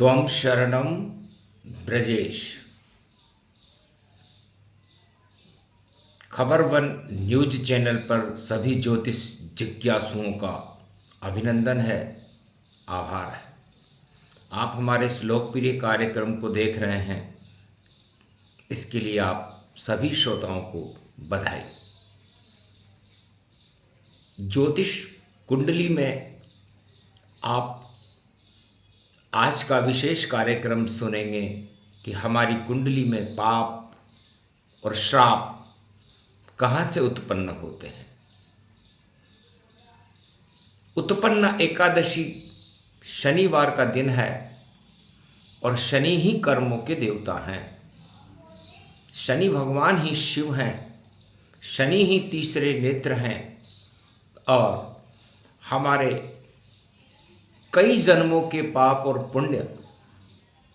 त्वं शरणं ब्रजेश। खबर वन न्यूज चैनल पर सभी ज्योतिष जिज्ञासुओं का अभिनंदन है, आभार है। आप हमारे इस लोकप्रिय कार्यक्रम को देख रहे हैं, इसके लिए आप सभी श्रोताओं को बधाई। ज्योतिष कुंडली में आप आज का विशेष कार्यक्रम सुनेंगे कि हमारी कुंडली में पाप और श्राप कहाँ से उत्पन्न होते हैं। उत्पन्न एकादशी शनिवार का दिन है और शनि ही कर्मों के देवता हैं। शनि भगवान ही शिव हैं, शनि ही तीसरे नेत्र हैं और हमारे कई जन्मों के पाप और पुण्य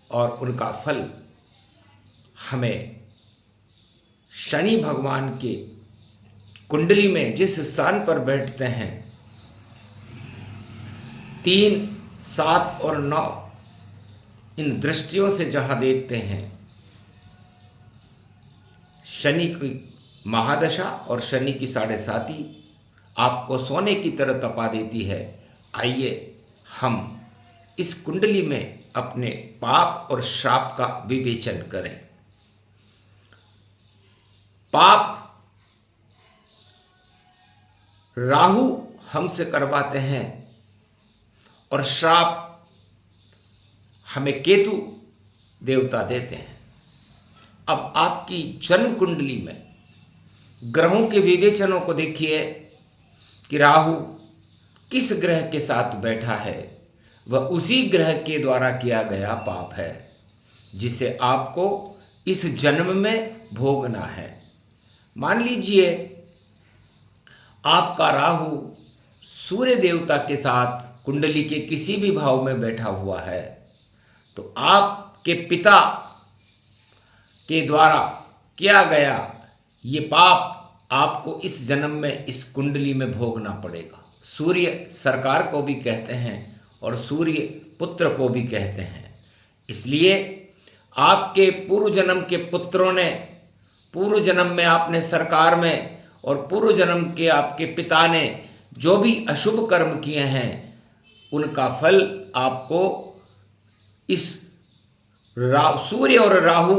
और उनका फल हमें शनि भगवान के कुंडली में जिस स्थान पर बैठते हैं 3, 7 और 9 इन दृष्टियों से जहां देखते हैं, शनि की महादशा और शनि की 7.5 आपको सोने की तरह तपा देती है। आइए हम इस कुंडली में अपने पाप और श्राप का विवेचन करें। पाप राहु हमसे करवाते हैं और श्राप हमें केतु देवता देते हैं। अब आपकी जन्म कुंडली में ग्रहों के विवेचनों को देखिए कि राहु किस ग्रह के साथ बैठा है, वह उसी ग्रह के द्वारा किया गया पाप है जिसे आपको इस जन्म में भोगना है। मान लीजिए आपका राहु सूर्य देवता के साथ कुंडली के किसी भी भाव में बैठा हुआ है, तो आपके पिता के द्वारा किया गया ये पाप आपको इस जन्म में इस कुंडली में भोगना पड़ेगा। सूर्य सरकार को भी कहते हैं और सूर्य पुत्र को भी कहते हैं। इसलिए आपके पूर्व जन्म के पुत्रों ने, पूर्व जन्म में आपने सरकार में और पूर्व जन्म के आपके पिता ने जो भी अशुभ कर्म किए हैं, उनका फल आपको इस सूर्य और राहु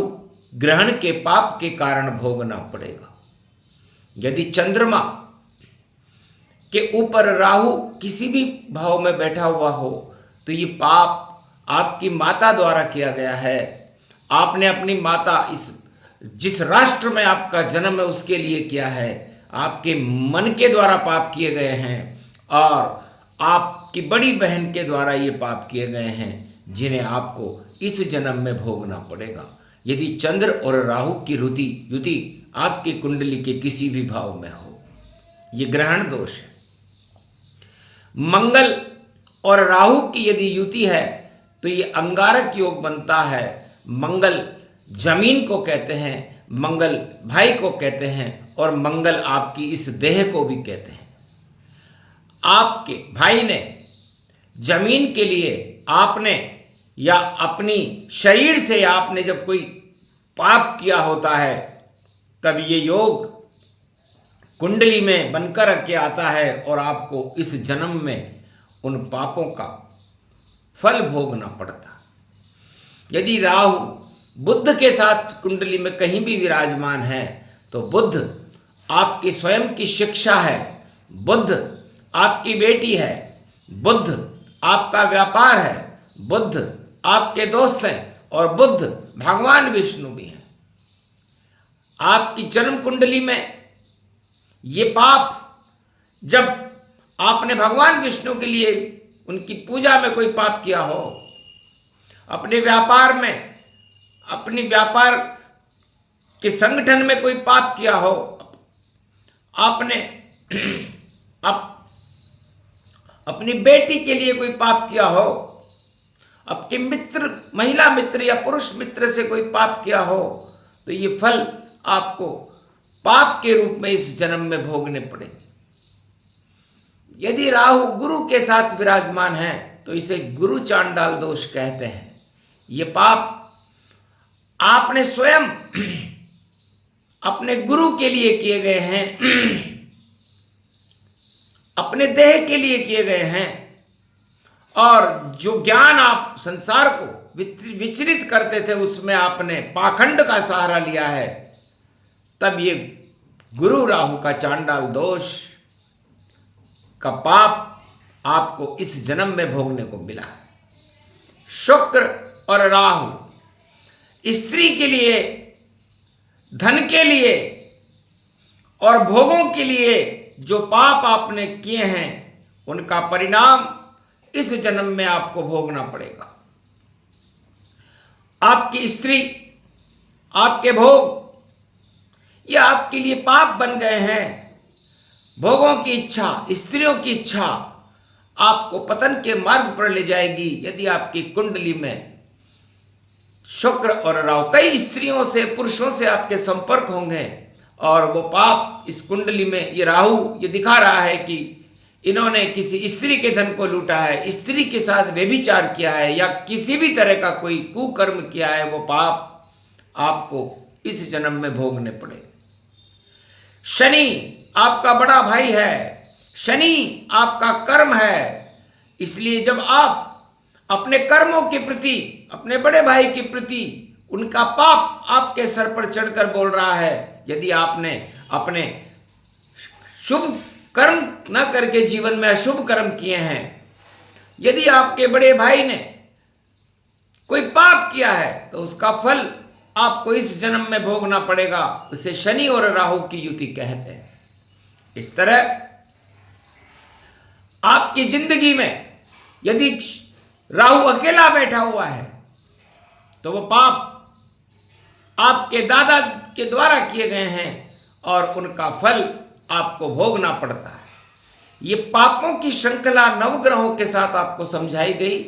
ग्रहण के पाप के कारण भोगना पड़ेगा। यदि चंद्रमा के ऊपर राहु किसी भी भाव में बैठा हुआ हो, तो ये पाप आपकी माता द्वारा किया गया है। आपने अपनी माता जिस राष्ट्र में आपका जन्म है उसके लिए किया है। आपके मन के द्वारा पाप किए गए हैं और आपकी बड़ी बहन के द्वारा ये पाप किए गए हैं, जिन्हें आपको इस जन्म में भोगना पड़ेगा। यदि चंद्र और राहु की युति आपकी कुंडली के किसी भी भाव में हो, ये ग्रहण दोष है। मंगल और राहु की यदि युति है तो ये अंगारक योग बनता है। मंगल जमीन को कहते हैं, मंगल भाई को कहते हैं और मंगल आपकी इस देह को भी कहते हैं। आपके भाई ने जमीन के लिए आपने या अपनी शरीर से आपने जब कोई पाप किया होता है, तब ये योग कुंडली में बनकर के आता है और आपको इस जन्म में उन पापों का फल भोगना पड़ता। यदि राहु बुध के साथ कुंडली में कहीं भी विराजमान है, तो बुध आपकी स्वयं की शिक्षा है, बुध आपकी बेटी है, बुध आपका व्यापार है, बुध आपके दोस्त हैं और बुध भगवान विष्णु भी हैं। आपकी जन्म कुंडली में ये पाप, जब आपने भगवान विष्णु के लिए उनकी पूजा में कोई पाप किया हो, अपने व्यापार में, अपनी व्यापार के संगठन में कोई पाप किया हो, आपने अपनी बेटी के लिए कोई पाप किया हो, आपके मित्र, महिला मित्र या पुरुष मित्र से कोई पाप किया हो, तो ये फल आपको पाप के रूप में इस जन्म में भोगने पड़ेंगे। यदि राहु गुरु के साथ विराजमान है तो इसे गुरु चांडाल दोष कहते हैं। ये पाप आपने स्वयं अपने गुरु के लिए किए गए हैं, अपने देह के लिए किए गए हैं, और जो ज्ञान आप संसार को विचलित करते थे उसमें आपने पाखंड का सहारा लिया है। तब ये गुरु राहु का चांडाल दोष का पाप आपको इस जन्म में भोगने को मिला है। शुक्र और राहु स्त्री के लिए, धन के लिए और भोगों के लिए जो पाप आपने किए हैं उनका परिणाम इस जन्म में आपको भोगना पड़ेगा। आपकी स्त्री, आपके भोग, ये आपके लिए पाप बन गए हैं। भोगों की इच्छा, स्त्रियों की इच्छा आपको पतन के मार्ग पर ले जाएगी यदि आपकी कुंडली में शुक्र और राहु, कई स्त्रियों से, पुरुषों से आपके संपर्क होंगे और वो पाप इस कुंडली में, ये राहु ये दिखा रहा है कि इन्होंने किसी स्त्री के धन को लूटा है, स्त्री के साथ व्यभिचार किया है या किसी भी तरह का कोई कुकर्म किया है, वो पाप आपको इस जन्म में भोगने पड़े। शनि आपका बड़ा भाई है, शनि आपका कर्म है, इसलिए जब आप अपने कर्मों के प्रति, अपने बड़े भाई के प्रति उनका पाप आपके सर पर चढ़कर बोल रहा है, यदि आपने अपने शुभ कर्म न करके जीवन में अशुभ कर्म किए हैं, यदि आपके बड़े भाई ने कोई पाप किया है तो उसका फल आपको इस जन्म में भोगना पड़ेगा। उसे शनि और राहु की युति कहते हैं। इस तरह आपकी जिंदगी में यदि राहु अकेला बैठा हुआ है तो वो पाप आपके दादा के द्वारा किए गए हैं और उनका फल आपको भोगना पड़ता है। ये पापों की श्रृंखला नवग्रहों के साथ आपको समझाई गई।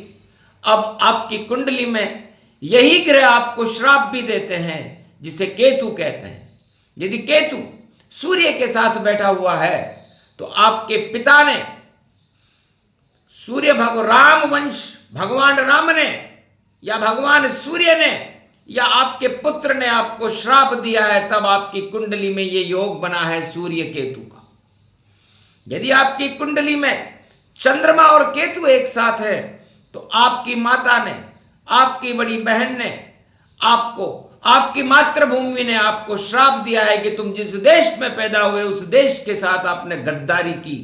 अब आपकी कुंडली में यही ग्रह आपको श्राप भी देते हैं, जिसे केतु कहते हैं। यदि केतु सूर्य के साथ बैठा हुआ है तो आपके पिता ने, सूर्य राम वंश भगवान राम ने या भगवान सूर्य ने या आपके पुत्र ने आपको श्राप दिया है, तब आपकी कुंडली में ये योग बना है सूर्य केतु का। यदि आपकी कुंडली में चंद्रमा और केतु एक साथ है तो आपकी माता ने, आपकी बड़ी बहन ने आपको, आपकी मातृभूमि ने आपको श्राप दिया है कि तुम जिस देश में पैदा हुए उस देश के साथ आपने गद्दारी की,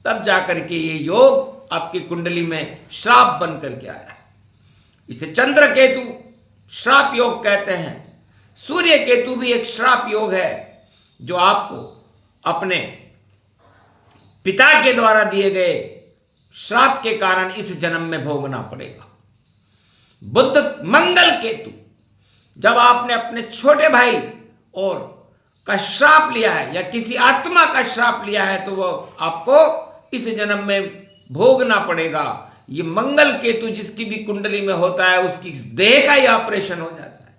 तब जाकर के ये योग आपकी कुंडली में श्राप बन करके आया। इसे चंद्र केतु श्राप योग कहते हैं। सूर्य केतु भी एक श्राप योग है जो आपको अपने पिता के द्वारा दिए गए श्राप के कारण इस जन्म में भोगना पड़ेगा। बुध मंगल केतु, जब आपने अपने छोटे भाई और का श्राप लिया है या किसी आत्मा का श्राप लिया है तो वो आपको इस जन्म में भोगना पड़ेगा। ये मंगल केतु जिसकी भी कुंडली में होता है उसकी देह का ही ऑपरेशन हो जाता है,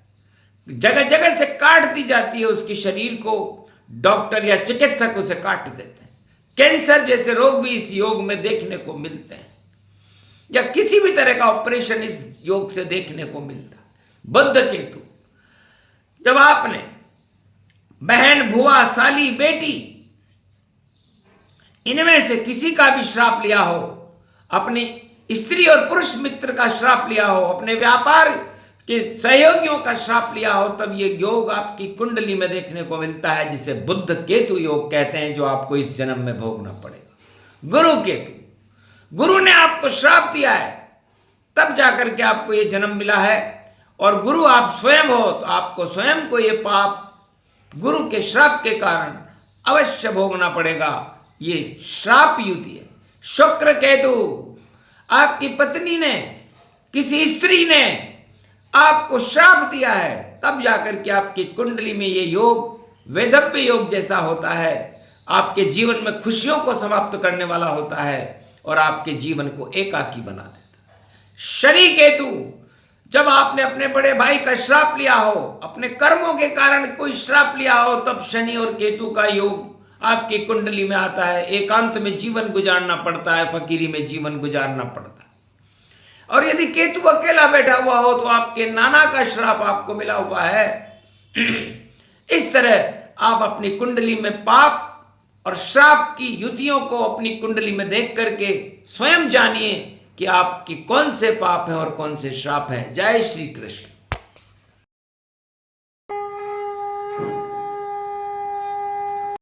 जगह जगह से काट दी जाती है उसके शरीर को, डॉक्टर या चिकित्सक उसे काट देते हैं। कैंसर जैसे रोग भी इस योग में देखने को मिलते हैं या किसी भी तरह का ऑपरेशन इस योग से देखने को मिलता है। बुध केतु, जब आपने बहन, भुआ, साली, बेटी इनमें से किसी का भी श्राप लिया हो, अपनी स्त्री और पुरुष मित्र का श्राप लिया हो, अपने व्यापार के सहयोगियों का श्राप लिया हो, तब ये योग आपकी कुंडली में देखने को मिलता है, जिसे बुध केतु योग कहते हैं, जो आपको इस जन्म में भोगना पड़ेगा। गुरु केतु, गुरु ने आपको श्राप दिया है तब जाकर के आपको ये जन्म मिला है, और गुरु आप स्वयं हो तो आपको स्वयं को ये पाप गुरु के श्राप के कारण अवश्य भोगना पड़ेगा। ये श्राप युति है। शुक्र केतु, आपकी पत्नी ने, किसी स्त्री ने आपको श्राप दिया है, तब जाकर के आपकी कुंडली में ये योग वैधव्य योग जैसा होता है, आपके जीवन में खुशियों को समाप्त करने वाला होता है और आपके जीवन को एकाकी बना देता है। शनि केतु, जब आपने अपने बड़े भाई का श्राप लिया हो, अपने कर्मों के कारण कोई श्राप लिया हो, तब शनि और केतु का योग आपकी कुंडली में आता है। एकांत में जीवन गुजारना पड़ता है, फकीरी में जीवन गुजारना पड़ता है। और यदि केतु अकेला बैठा हुआ हो तो आपके नाना का श्राप आपको मिला हुआ है। इस तरह आप अपनी कुंडली में पाप और श्राप की युतियों को अपनी कुंडली में देख करके स्वयं जानिए कि आपकी कौन से पाप हैं और कौन से श्राप हैं। जय श्री कृष्ण।